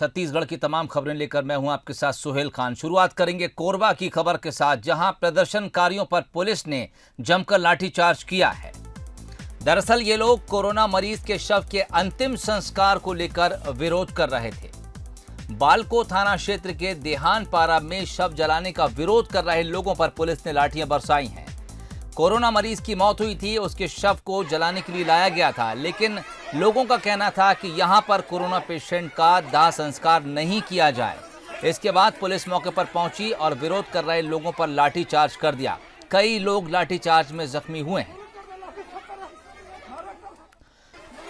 छत्तीसगढ़ की तमाम खबरें लेकर मैं हूं आपके साथ सुहेल खान। शुरुआत करेंगे कोरबा की खबर के साथ, जहां प्रदर्शनकारियों पर पुलिस ने जमकर लाठीचार्ज किया है। दरअसल ये लोग कोरोना मरीज के शव के अंतिम संस्कार को लेकर विरोध कर रहे थे। बालको थाना क्षेत्र के देहानपारा में शव जलाने का विरोध कर रहे लोगों पर पुलिस ने लाठियां बरसाई हैं। कोरोना मरीज की मौत हुई थी, उसके शव को जलाने के लिए लाया गया था, लेकिन लोगों का कहना था कि यहां पर कोरोना पेशेंट का दाह संस्कार नहीं किया जाए। इसके बाद पुलिस मौके पर पहुंची और विरोध कर रहे लोगों पर लाठीचार्ज कर दिया। कई लोग लाठीचार्ज में जख्मी हुए हैं।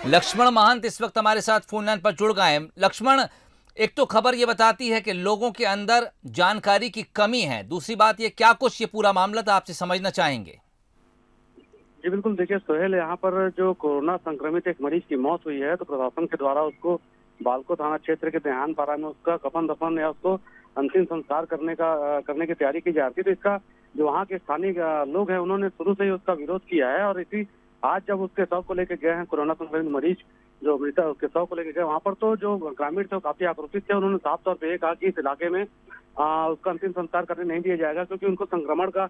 लक्ष्मण महंत इस वक्त हमारे साथ फोन लाइन पर जुड़ गए हैं। लक्ष्मण, एक तो खबर ये बताती है कि लोगों के अंदर जानकारी की कमी है, दूसरी बात ये क्या कुछ ये पूरा मामला था, आपसे समझना चाहेंगे। जी बिल्कुल, देखिए सोहेल, यहाँ पर जो कोरोना संक्रमित एक मरीज की मौत हुई है, तो प्रशासन के द्वारा उसको बालको थाना क्षेत्र के देहानपारा में उसका कफन दफन या उसको अंतिम संस्कार करने की तैयारी की जा रही थी। तो इसका जो वहाँ के स्थानीय लोग हैं, उन्होंने शुरू से ही उसका विरोध किया है। और इसी आज जब उसके शव को लेकर गए हैं, कोरोना संक्रमित मरीज जो मृतक उसके शव को लेकर गए वहाँ पर, तो जो ग्रामीण थे वो काफी आक्रोशित थे। उन्होंने साफ तौर पर यह कहा कि इस इलाके में उसका अंतिम संस्कार करने नहीं दिया जाएगा, क्योंकि उनको संक्रमण का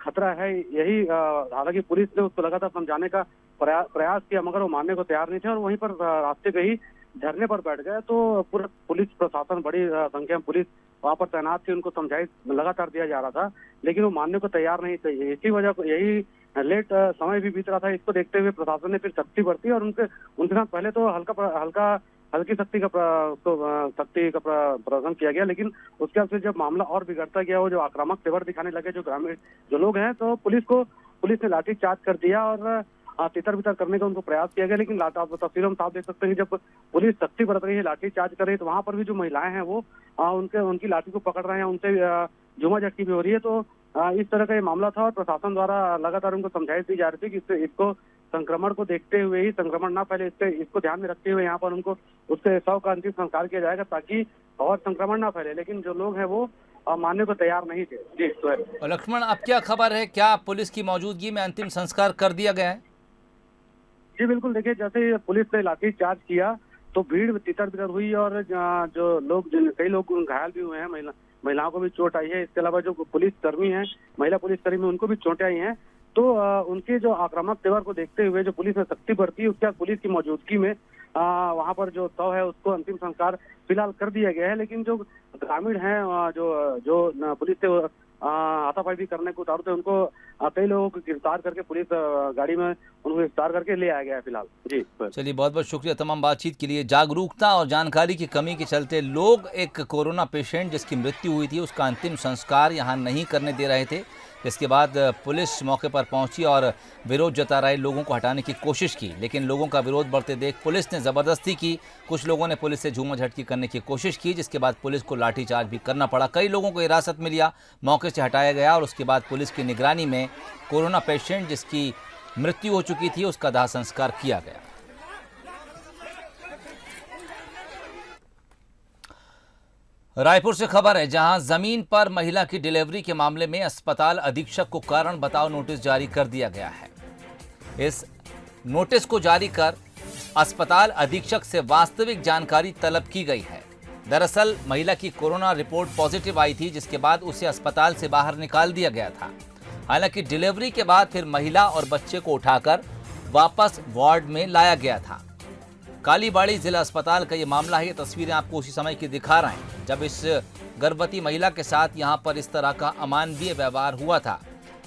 खतरा है। यही हालांकि पुलिस ने उसको लगातार समझाने का प्रयास किया, मगर वो मानने को तैयार नहीं थे और वहीं पर रास्ते पे ही धरने पर बैठ गए। तो पूरा पुलिस प्रशासन, बड़ी संख्या में पुलिस वहाँ पर तैनात थी, उनको समझाई लगातार दिया जा रहा था, लेकिन वो मानने को तैयार नहीं थे। इसी वजह को यही लेट समय भी बीत रहा था। इसको देखते हुए प्रशासन ने फिर सख्ती बरती और उनके साथ पहले तो हल्की सख्ती का प्रदर्शन किया गया, लेकिन उसके बाद फिर जब मामला और बिगड़ता गया, वो जो आक्रामक तेवर दिखाने लगे जो ग्रामीण जो लोग हैं, तो पुलिस ने लाठीचार्ज कर दिया और तितर बितर करने का उनको प्रयास किया गया। लेकिन तस्वीरों में साफ देख सकते हैं कि जब पुलिस सख्ती बरत रही है, लाठीचार्ज कर रही है, तो वहाँ पर भी जो महिलाएं हैं वो उनकी लाठी को पकड़ रहे हैं, उनसे झूमाझटकी भी हो रही है। तो इस तरह का ये मामला था और प्रशासन द्वारा लगातार उनको समझाइश दी जा रही थी कि इसको संक्रमण को देखते हुए ही, संक्रमण ना फैले, इसको ध्यान में रखते हुए यहाँ पर उनको उसके शव का अंतिम संस्कार किया जाएगा, ताकि और संक्रमण ना फैले। लेकिन जो लोग हैं वो मानने को तैयार नहीं थे। जी तो लक्ष्मण, अब क्या खबर है, क्या पुलिस की मौजूदगी में अंतिम संस्कार कर दिया गया है? जी बिल्कुल, देखिए जैसे पुलिस ने लाठीचार्ज किया तो भीड़ तितर बितर हुई और जो लोग कई लोग घायल भी हुए हैं, महिलाओं को भी चोट आई है। इसके अलावा जो पुलिस कर्मी है, महिला पुलिस कर्मी, उनको भी चोटें आई हैं। तो उनके जो आक्रामक तेवर को देखते हुए जो पुलिस ने सख्ती बरती, उसके बाद पुलिस की मौजूदगी में वहां पर जो शव है उसको अंतिम संस्कार फिलहाल कर दिया गया है। लेकिन जो ग्रामीण हैं, जो पुलिस से हाथापाई भी करने को उतारू थे, उनको कई लोगों को गिरफ्तार करके पुलिस गाड़ी में उनको गिरफ्तार करके ले आया गया है फिलहाल। जी चलिए, बहुत बहुत शुक्रिया तमाम बातचीत के लिए। जागरूकता और जानकारी की कमी के चलते लोग एक कोरोना पेशेंट जिसकी मृत्यु हुई थी उसका अंतिम संस्कार यहाँ नहीं करने दे रहे थे, जिसके बाद पुलिस मौके पर पहुंची और विरोध जता रहे लोगों को हटाने की कोशिश की, लेकिन लोगों का विरोध बढ़ते देख पुलिस ने ज़बरदस्ती की। कुछ लोगों ने पुलिस से झूमाझटकी करने की कोशिश की, जिसके बाद पुलिस को लाठीचार्ज भी करना पड़ा। कई लोगों को हिरासत में लिया, मौके से हटाया गया और उसके बाद पुलिस की निगरानी में कोरोना पेशेंट जिसकी मृत्यु हो चुकी थी उसका दाह संस्कार किया गया। रायपुर से खबर है, जहां जमीन पर महिला की डिलीवरी के मामले में अस्पताल अधीक्षक को कारण बताओ नोटिस जारी कर दिया गया है। इस नोटिस को जारी कर अस्पताल अधीक्षक से वास्तविक जानकारी तलब की गई है। दरअसल महिला की कोरोना रिपोर्ट पॉजिटिव आई थी, जिसके बाद उसे अस्पताल से बाहर निकाल दिया गया था। हालांकि डिलीवरी के बाद फिर महिला और बच्चे को उठाकर वापस वार्ड में लाया गया था। कालीबाड़ी जिला अस्पताल का ये मामला है। ये तस्वीरें आपको उसी समय की दिखा रहे हैं जब इस गर्भवती महिला के साथ यहां पर इस तरह का अमानवीय व्यवहार हुआ था।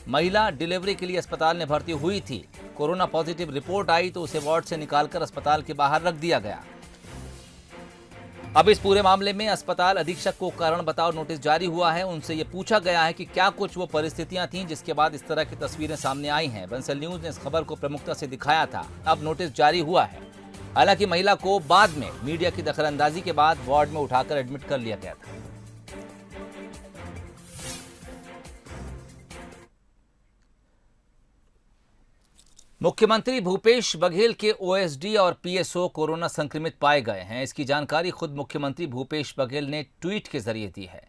महिला डिलीवरी के लिए अस्पताल में भर्ती हुई थी, कोरोना पॉजिटिव रिपोर्ट आई तो उसे वार्ड से निकालकर अस्पताल के बाहर रख दिया गया। अब इस पूरे मामले में अस्पताल अधीक्षक को कारण बताओ नोटिस जारी हुआ है। उनसे ये पूछा गया है कि क्या कुछ वो परिस्थितियां थीं जिसके बाद इस तरह की तस्वीरें सामने आई हैं। बंसल न्यूज ने इस खबर को प्रमुखता से दिखाया था। अब नोटिस जारी हुआ है। हालांकि महिला को बाद में मीडिया की दखलंदाजी के बाद वार्ड में उठाकर एडमिट कर लिया गया था। मुख्यमंत्री भूपेश बघेल के ओएसडी और पीएसओ कोरोना संक्रमित पाए गए हैं। इसकी जानकारी खुद मुख्यमंत्री भूपेश बघेल ने ट्वीट के जरिए दी है।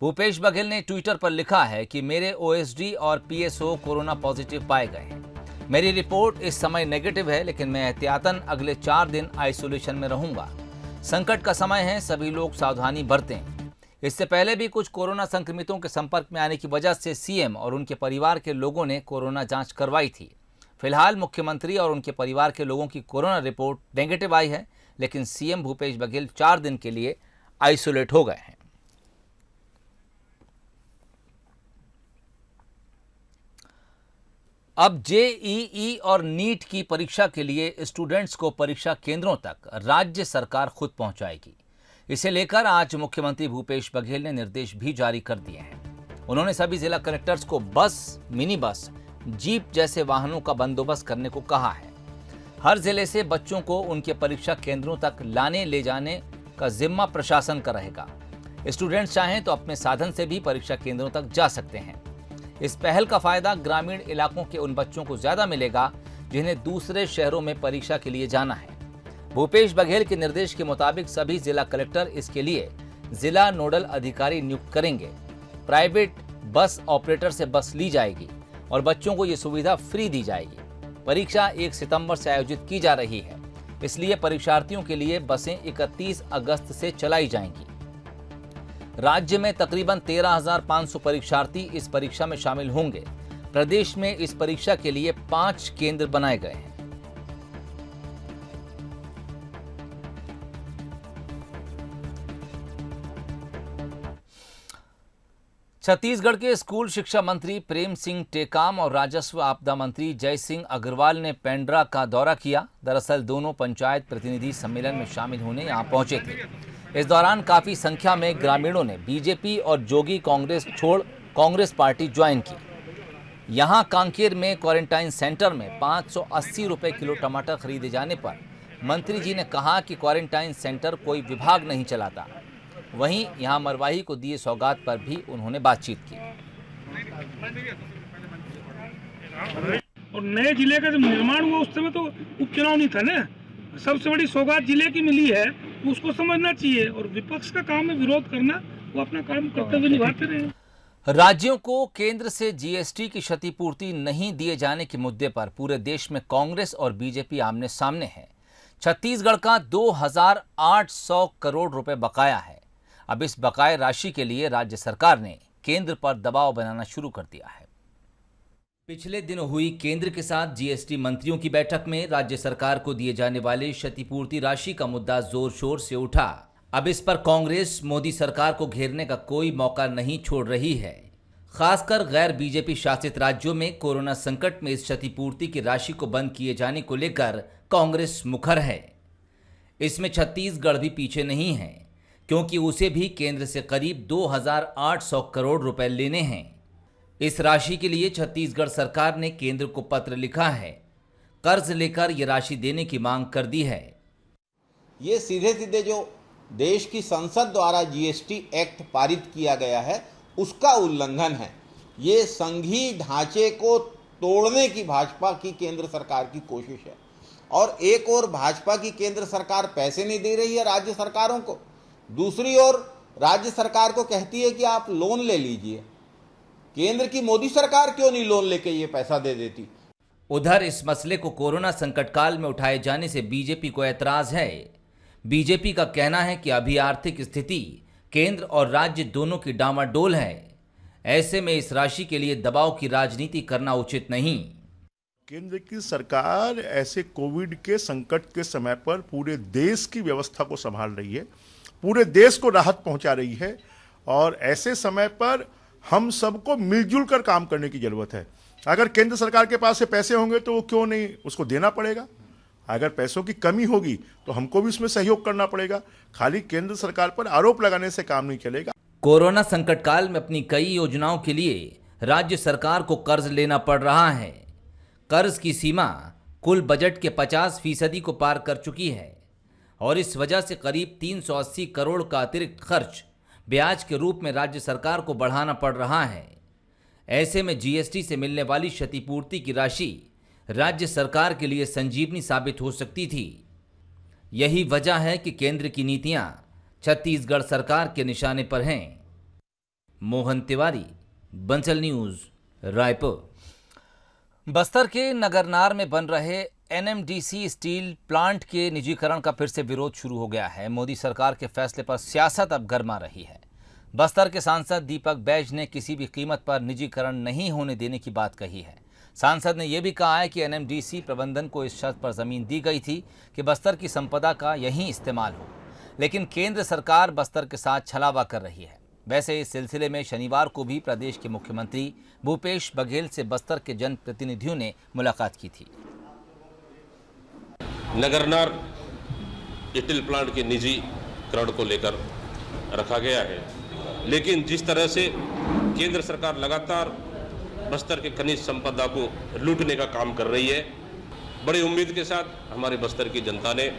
भूपेश बघेल ने ट्विटर पर लिखा है कि मेरे ओएसडी और पीएसओ कोरोना पॉजिटिव पाए गए हैं। मेरी रिपोर्ट इस समय नेगेटिव है, लेकिन मैं एहतियातन अगले 4 दिन आइसोलेशन में रहूंगा। संकट का समय है, सभी लोग सावधानी बरतें। इससे पहले भी कुछ कोरोना संक्रमितों के संपर्क में आने की वजह से सीएम और उनके परिवार के लोगों ने कोरोना जांच करवाई थी। फिलहाल मुख्यमंत्री और उनके परिवार के लोगों की कोरोना रिपोर्ट नेगेटिव आई है, लेकिन सीएम भूपेश बघेल 4 दिन के लिए आइसोलेट हो गए हैं। अब जेईई और नीट की परीक्षा के लिए स्टूडेंट्स को परीक्षा केंद्रों तक राज्य सरकार खुद पहुंचाएगी। इसे लेकर आज मुख्यमंत्री भूपेश बघेल ने निर्देश भी जारी कर दिए हैं। उन्होंने सभी जिला कलेक्टर्स को बस, मिनी बस, जीप जैसे वाहनों का बंदोबस्त करने को कहा है। हर जिले से बच्चों को उनके परीक्षा केंद्रों तक लाने ले जाने का जिम्मा प्रशासन का रहेगा। स्टूडेंट्स चाहें तो अपने साधन से भी परीक्षा केंद्रों तक जा सकते हैं। इस पहल का फायदा ग्रामीण इलाकों के उन बच्चों को ज्यादा मिलेगा जिन्हें दूसरे शहरों में परीक्षा के लिए जाना है। भूपेश बघेल के निर्देश के मुताबिक सभी जिला कलेक्टर इसके लिए जिला नोडल अधिकारी नियुक्त करेंगे। प्राइवेट बस ऑपरेटर से बस ली जाएगी और बच्चों को ये सुविधा फ्री दी जाएगी। परीक्षा 1 सितंबर से आयोजित की जा रही है, इसलिए परीक्षार्थियों के लिए बसें 31 अगस्त से चलाई जाएंगी। राज्य में तकरीबन 13,500 परीक्षार्थी इस परीक्षा में शामिल होंगे। प्रदेश में इस परीक्षा के लिए 5 केंद्र बनाए गए हैं। छत्तीसगढ़ के स्कूल शिक्षा मंत्री प्रेम सिंह टेकाम और राजस्व आपदा मंत्री जय सिंह अग्रवाल ने पेंड्रा का दौरा किया। दरअसल दोनों पंचायत प्रतिनिधि सम्मेलन में शामिल होने यहां पहुंचे थे। इस दौरान काफी संख्या में ग्रामीणों ने बीजेपी और जोगी कांग्रेस छोड़ कांग्रेस पार्टी ज्वाइन की। यहां कांकेर में क्वारंटाइन सेंटर में 580 रुपए किलो टमाटर खरीदे जाने पर मंत्री जी ने कहा कि क्वारंटाइन सेंटर कोई विभाग नहीं चलाता। वहीं यहां मरवाही को दिए सौगात पर भी उन्होंने बातचीत की। और नए जिले का जब निर्माण हुआ उस समय तो उपचुनाव नहीं था ना। सबसे बड़ी सौगात जिले की मिली है, उसको समझना चाहिए। और विपक्ष का काम है विरोध करना, वो अपना काम कर्तव्य निभाते रहे। राज्यों को केंद्र से जीएसटी की क्षतिपूर्ति नहीं दिए जाने के मुद्दे पर पूरे देश में कांग्रेस और बीजेपी आमने सामने है। छत्तीसगढ़ का 2,800 करोड़ रुपए बकाया है। अब इस बकाया राशि के लिए राज्य सरकार ने केंद्र पर दबाव बनाना शुरू कर दिया है। पिछले दिनों हुई केंद्र के साथ जीएसटी मंत्रियों की बैठक में राज्य सरकार को दिए जाने वाले क्षतिपूर्ति राशि का मुद्दा जोर शोर से उठा। अब इस पर कांग्रेस मोदी सरकार को घेरने का कोई मौका नहीं छोड़ रही है। खासकर गैर बीजेपी शासित राज्यों में कोरोना संकट में इस क्षतिपूर्ति की राशि को बंद किए जाने को लेकर कांग्रेस मुखर है। इसमें छत्तीसगढ़ भी पीछे नहीं है, क्योंकि उसे भी केंद्र से करीब 2,800 करोड़ रुपए लेने हैं। इस राशि के लिए छत्तीसगढ़ सरकार ने केंद्र को पत्र लिखा है। कर्ज लेकर यह राशि देने की मांग कर दी है। ये सीधे सीधे जो देश की संसद द्वारा जीएसटी एक्ट पारित किया गया है उसका उल्लंघन है। ये संघीय ढांचे को तोड़ने की भाजपा की केंद्र सरकार की कोशिश है। और एक ओर भाजपा की केंद्र सरकार पैसे नहीं दे रही है राज्य सरकारों को, दूसरी ओर राज्य सरकार को कहती है कि आप लोन ले लीजिए। केंद्र की मोदी सरकार क्यों नहीं लोन लेके ये पैसा दे देती। उधर इस मसले को कोरोना संकट काल में उठाए जाने से बीजेपी को ऐतराज है। बीजेपी का कहना है कि अभी आर्थिक स्थिति केंद्र और राज्य दोनों की डामाडोल है। ऐसे में इस राशि के लिए दबाव की राजनीति करना उचित नहीं। केंद्र की सरकार ऐसे कोविड के संकट के समय पर पूरे देश की व्यवस्था को संभाल रही है, पूरे देश को राहत पहुंचा रही है। और ऐसे समय पर हम सबको मिलजुल कर काम करने की जरूरत है। अगर केंद्र सरकार के पास से पैसे होंगे तो वो क्यों नहीं, उसको देना पड़ेगा। अगर पैसों की कमी होगी तो हमको भी उसमें सहयोग करना पड़ेगा। खाली केंद्र सरकार पर आरोप लगाने से काम नहीं चलेगा। कोरोना संकट काल में अपनी कई योजनाओं के लिए राज्य सरकार को कर्ज लेना पड़ रहा है। कर्ज की सीमा कुल बजट के 50% को पार कर चुकी है और इस वजह से करीब 380 करोड़ का अतिरिक्त खर्च ब्याज के रूप में राज्य सरकार को बढ़ाना पड़ रहा है। ऐसे में जीएसटी से मिलने वाली क्षतिपूर्ति की राशि राज्य सरकार के लिए संजीवनी साबित हो सकती थी। यही वजह है कि केंद्र की नीतियां छत्तीसगढ़ सरकार के निशाने पर हैं। मोहन तिवारी, बंसल न्यूज, रायपुर। बस्तर के नगरनार में बन रहे एनएमडीसी स्टील प्लांट के निजीकरण का फिर से विरोध शुरू हो गया है। मोदी सरकार के फैसले पर सियासत अब गर्मा रही है। बस्तर के सांसद दीपक बैज ने किसी भी कीमत पर निजीकरण नहीं होने देने की बात कही है। सांसद ने यह भी कहा है कि एनएमडीसी प्रबंधन को इस शर्त पर जमीन दी गई थी कि बस्तर की संपदा का यहीं इस्तेमाल हो, लेकिन केंद्र सरकार बस्तर के साथ छलावा कर रही है। वैसे इस सिलसिले में शनिवार को भी प्रदेश के मुख्यमंत्री भूपेश बघेल से बस्तर के जनप्रतिनिधियों ने मुलाकात की थी। नगरनार स्टील प्लांट के निजीकरण को लेकर रखा गया है, लेकिन जिस तरह से केंद्र सरकार लगातार बस्तर के खनिज संपदा को लूटने का काम कर रही है, बड़ी उम्मीद के साथ हमारे बस्तर की जनता ने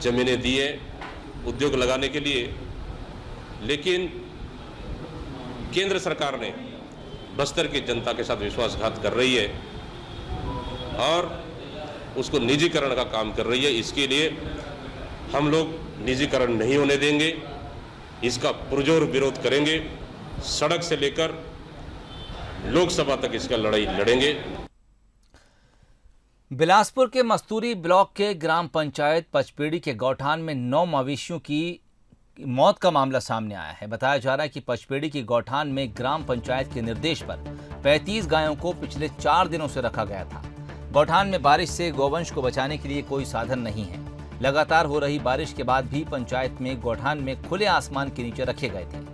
जमीनें दी है उद्योग लगाने के लिए, लेकिन केंद्र सरकार ने बस्तर की जनता के साथ विश्वासघात कर रही है और उसको निजीकरण का काम कर रही है। इसके लिए हम लोग निजीकरण नहीं होने देंगे, इसका पुरजोर विरोध करेंगे, सड़क से लेकर लोकसभा तक इसका लड़ाई लड़ेंगे। बिलासपुर के मस्तूरी ब्लॉक के ग्राम पंचायत पचपेड़ी के गौठान में 9 मवेशियों की मौत का मामला सामने आया है। बताया जा रहा है कि पचपेड़ी की गौठान में ग्राम पंचायत के निर्देश पर 35 गायों को पिछले 4 दिनों से रखा गया था। गौठान में बारिश से गौवंश को बचाने के लिए कोई साधन नहीं है। लगातार हो रही बारिश के बाद भी पंचायत में गौठान में खुले आसमान के नीचे रखे गए थे।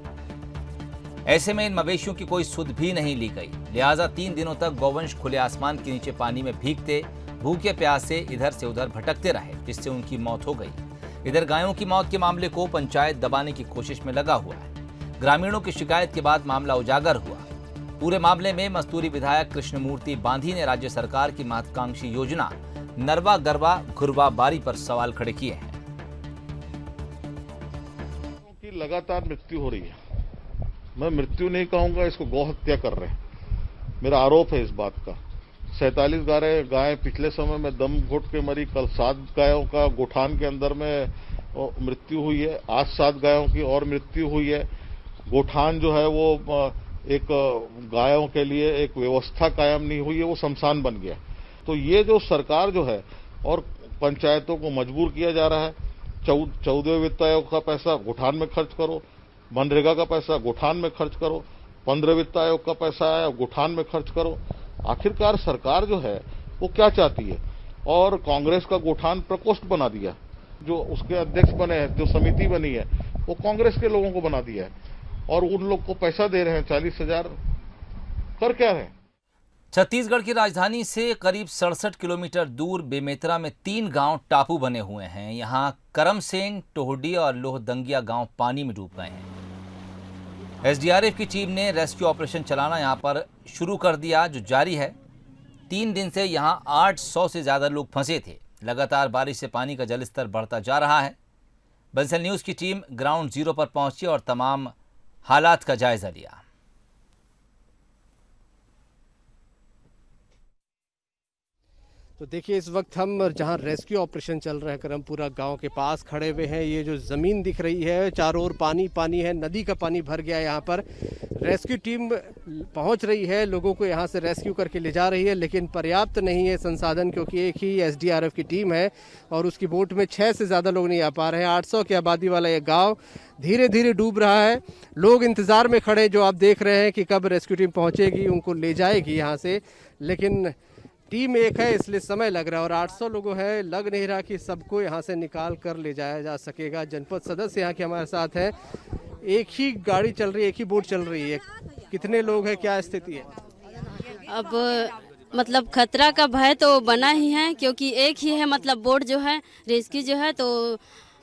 ऐसे में इन मवेशियों की कोई सुध भी नहीं ली गई, लिहाजा 3 दिनों तक गौवंश खुले आसमान के नीचे पानी में भीगते भूखे प्यासे इधर से उधर भटकते रहे, जिससे उनकी मौत हो गई। इधर गायों की मौत के मामले को पंचायत दबाने की कोशिश में लगा हुआ है। ग्रामीणों की शिकायत के बाद मामला उजागर हुआ। पूरे मामले में मस्तूरी विधायक कृष्णमूर्ति बांधी ने राज्य सरकार की महत्वाकांक्षी योजना नरवा गरवा घुरवा बारी पर सवाल खड़े किए हैं। की लगातार मृत्यु हो रही है। मैं मृत्यु नहीं कहूंगा, इसको गौहत्या कर रहे हैं। मेरा आरोप है इस बात का। 47 गायें पिछले समय में दम घुट के मरी। कल 7 गायों का गोठान के अंदर में मृत्यु हुई है। आज 7 गायों की और मृत्यु हुई है। गोठान जो है वो एक गायों के लिए एक व्यवस्था कायम नहीं हुई है, वो शमशान बन गया। तो ये जो सरकार जो है और पंचायतों को मजबूर किया जा रहा है, 14वें वित्त आयोग का पैसा गोठान में खर्च करो, मनरेगा का पैसा गोठान में खर्च करो, 15 वित्त आयोग का पैसा आया गोठान में खर्च करो। आखिरकार सरकार जो है वो क्या चाहती है? और कांग्रेस का गोठान प्रकोष्ठ बना दिया। जो उसके अध्यक्ष बने हैं, जो समिति बनी है, वो कांग्रेस के लोगों को बना दिया है और उन लोग को पैसा दे रहे हैं 40,000। कर क्या रहे हैं? छत्तीसगढ़ की राजधानी से करीब 67 किलोमीटर दूर बेमेतरा में 3 गांव टापू बने हुए हैं। यहां करमसेन, टोहडी और लोहदंगिया गांव पानी में डूब गए हैं। एसडीआरएफ की टीम ने रेस्क्यू ऑपरेशन चलाना यहां पर शुरू कर दिया, जो जारी है। 3 दिन से यहां 800 से ज़्यादा लोग फंसे थे। लगातार बारिश से पानी का जलस्तर बढ़ता जा रहा है। बंसल न्यूज़ की टीम ग्राउंड जीरो पर पहुंची और तमाम हालात का जायजा लिया। तो देखिए, इस वक्त हम जहां रेस्क्यू ऑपरेशन चल रहा है करमपुरा गांव के पास खड़े हुए हैं। ये जो ज़मीन दिख रही है, चारों ओर पानी पानी है, नदी का पानी भर गया है। यहाँ पर रेस्क्यू टीम पहुंच रही है, लोगों को यहाँ से रेस्क्यू करके ले जा रही है, लेकिन पर्याप्त नहीं है संसाधन, क्योंकि एक ही एसडीआरएफ की टीम है और उसकी बोट में 6 से ज़्यादा लोग नहीं आ पा रहे हैं। 800 की आबादी वाला ये गाँव धीरे धीरे डूब रहा है। लोग इंतज़ार में खड़े, जो आप देख रहे हैं कि कब रेस्क्यू टीम पहुँचेगी, उनको ले जाएगी यहाँ से, लेकिन टीम एक है इसलिए समय लग रहा है और 800 लोगों हैं। लग नहीं रहा कि सबको यहाँ से निकाल कर ले जाया जा सकेगा। जनपद सदस्य यहाँ के हमारे साथ हैं। एक ही गाड़ी चल रही है, एक ही बोट चल रही है, कितने लोग हैं, क्या स्थिति है? अब मतलब खतरा का भय तो बना ही है, क्योंकि एक ही है मतलब बोट जो है रेस्क्यू जो है, तो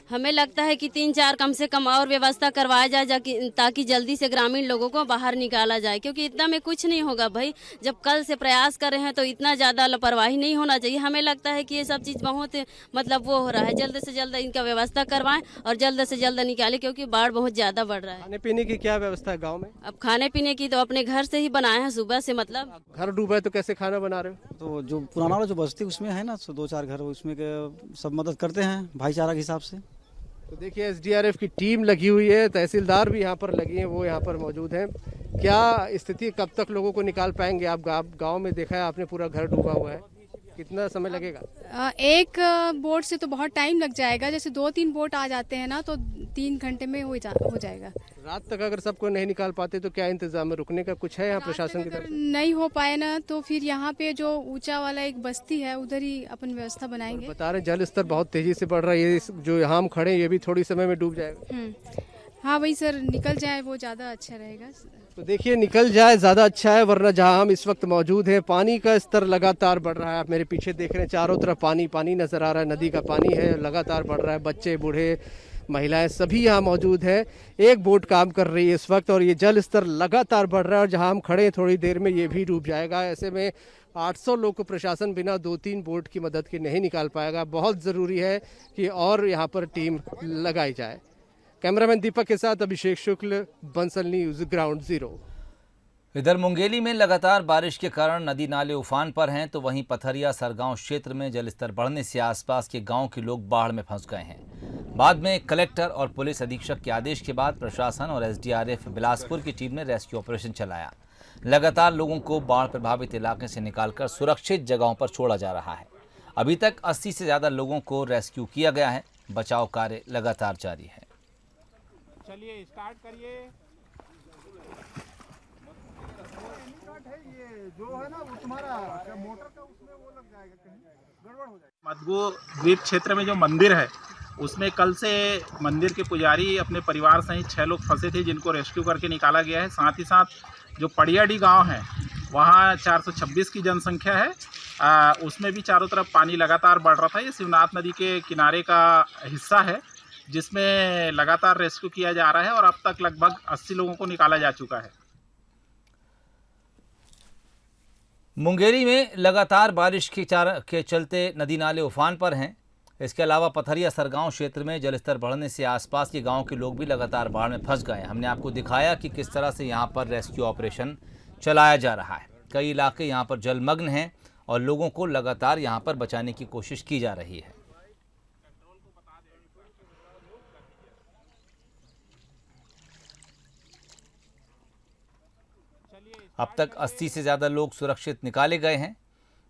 हमें लगता है कि 3-4 कम से कम और व्यवस्था करवाया जाए, ताकि जल्दी से ग्रामीण लोगों को बाहर निकाला जाए, क्योंकि इतना में कुछ नहीं होगा भाई। जब कल से प्रयास कर रहे हैं तो इतना ज़्यादा लापरवाही नहीं होना चाहिए। हमें लगता है कि ये सब चीज़ बहुत मतलब वो हो रहा है। जल्द से जल्द इनका व्यवस्था करवाएं और जल्द से जल्द निकालें, क्योंकि बाढ़ बहुत ज़्यादा बढ़ रहा है। खाने पीने की क्या व्यवस्था है गाँव में? अब खाने पीने की तो अपने घर से ही बनाए हैं सुबह से। मतलब घर डूबा है तो कैसे खाना बना रहे हो? तो जो पुराना वाला जो बस्ती उसमें है ना, 2-4 घर, उसमें सब मदद करते हैं भाईचारा के हिसाब से। तो देखिए, एसडीआरएफ की टीम लगी हुई है, तहसीलदार भी यहाँ पर लगी हैं, वो यहाँ पर मौजूद हैं। क्या स्थिति, कब तक लोगों को निकाल पाएंगे आप? गांव में देखा है आपने, पूरा घर डूबा हुआ है। कितना समय लगेगा? एक बोट से तो बहुत टाइम लग जाएगा, जैसे 2-3 बोट आ जाते हैं ना तो 3 घंटे में हो जाएगा। रात तक अगर सबको नहीं निकाल पाते तो क्या इंतजाम है? रुकने का कुछ है यहाँ प्रशासन की तरफ से? नहीं हो पाए ना तो फिर यहाँ पे जो ऊंचा वाला एक बस्ती है उधर ही अपन व्यवस्था बनाएंगे। बता रहे जल स्तर बहुत तेजी से बढ़ रहा है, ये जो यहाँ हम खड़े हैं ये भी थोड़ी समय में डूब जाएगा। हाँ वही सर, निकल जाए वो ज़्यादा अच्छा रहेगा। तो देखिए निकल जाए ज़्यादा अच्छा है, वरना जहाँ हम इस वक्त मौजूद हैं पानी का स्तर लगातार बढ़ रहा है। आप मेरे पीछे देख रहे हैं चारों तरफ पानी पानी नज़र आ रहा है, नदी का पानी है लगातार बढ़ रहा है। बच्चे बूढ़े महिलाएं सभी यहाँ मौजूद हैं। एक बोट काम कर रही है इस वक्त और ये जल स्तर लगातार बढ़ रहा है और जहाँ हम खड़े हैं थोड़ी देर में ये भी डूब जाएगा। ऐसे में 800 लोग को प्रशासन बिना 2-3 बोट की मदद के नहीं निकाल पाएगा। बहुत ज़रूरी है कि और यहाँ पर टीम लगाई जाए। कैमरामैन दीपक के साथ अभिषेक शुक्ल, बंसल न्यूज, ग्राउंड जीरो। इधर मुंगेली में लगातार बारिश के कारण नदी नाले उफान पर हैं, तो वहीं पथरिया सरगांव क्षेत्र में जलस्तर बढ़ने से आसपास के गांव के लोग बाढ़ में फंस गए हैं। बाद में कलेक्टर और पुलिस अधीक्षक के आदेश के बाद प्रशासन और एसडीआरएफ बिलासपुर की टीम ने रेस्क्यू ऑपरेशन चलाया। लगातार लोगों को बाढ़ प्रभावित इलाके से निकालकर सुरक्षित जगहों पर छोड़ा जा रहा है। अभी तक 80 से ज़्यादा लोगों को रेस्क्यू किया गया है। बचाव कार्य लगातार जारी है। चलिए स्टार्ट करिए। जो है ना वो तुम्हारा मोटर का उसमें वो लग जाएगा, कहीं गड़बड़ हो जाएगा। मधगो द्वीप क्षेत्र में जो मंदिर है उसमें कल से मंदिर के पुजारी अपने परिवार सहित 6 लोग फंसे थे, जिनको रेस्क्यू करके निकाला गया है। साथ ही साथ जो पड़ियाडी गांव है वहाँ 426 की जनसंख्या है, उसमें भी चारों तरफ पानी लगातार बढ़ रहा था। ये शिवनाथ नदी के किनारे का हिस्सा है जिसमें लगातार रेस्क्यू किया जा रहा है और अब तक लगभग 80 लोगों को निकाला जा चुका है। मुंगेली में लगातार बारिश के चलते नदी नाले उफान पर हैं। इसके अलावा पथरिया सरगांव क्षेत्र में जलस्तर बढ़ने से आसपास के गांव के लोग भी लगातार बाढ़ में फंस गए। हमने आपको दिखाया कि किस तरह से यहां पर रेस्क्यू ऑपरेशन चलाया जा रहा है। कई इलाके यहां पर जलमग्न हैं और लोगों को लगातार यहां पर बचाने की कोशिश की जा रही है। अब तक 80 से ज़्यादा लोग सुरक्षित निकाले गए हैं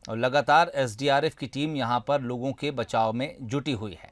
और लगातार एसडीआरएफ की टीम यहां पर लोगों के बचाव में जुटी हुई है।